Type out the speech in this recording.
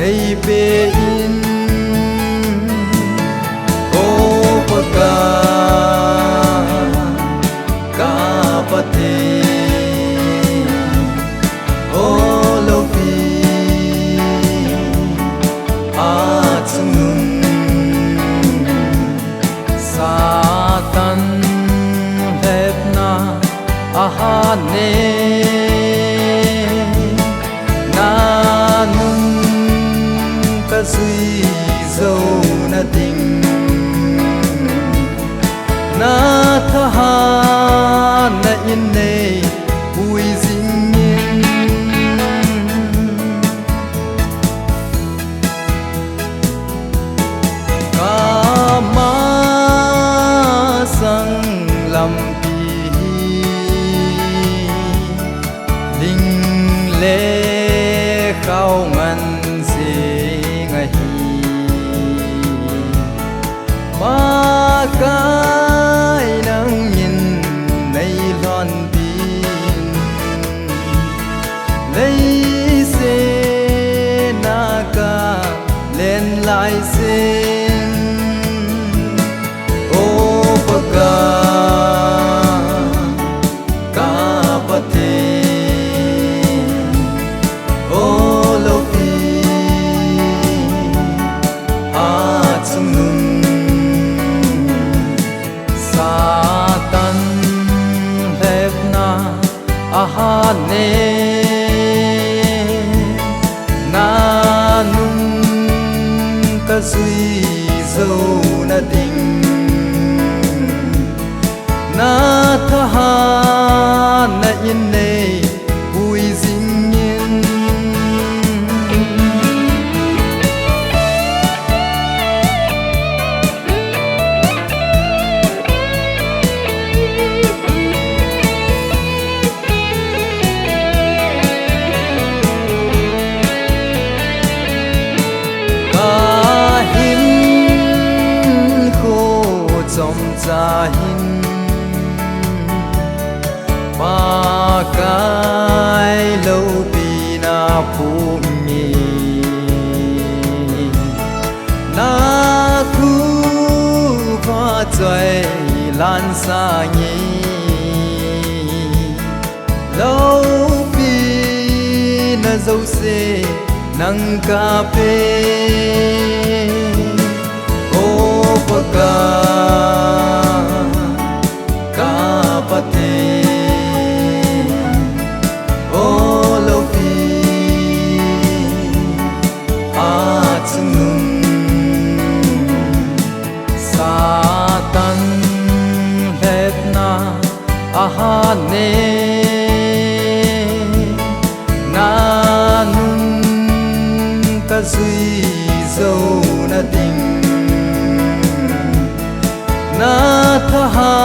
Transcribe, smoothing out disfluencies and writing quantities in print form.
nay bê in ô bờ ca bát thề ô lâu phi a chung nung sa tan hep na a ha ne na nung ka suy dâu na tình na tha ha na in ne bùi dinh nhiên ca ma sang lam pi linh lê khao ngăn dê ngày ma cái nắng nhìn nay loan tin lấy xe na ca lên lại xin ô bờ ca bát thề ô lâu phi a chung nung sa tan hep na a ha ne na nung ka suy dâu na tình na tha ha na in ne bùi dinh nhiên ca hin khô trong cha hin ba cái lâu pi na phụ nhì na khu hoa trời lan xa nhì lâu pi na dâu xê nắng cà phê ô bờ ca bát thề ô lâu phi a chung nung sa tan hep na a ha ne na nung ka suy dâu na tình na tha ha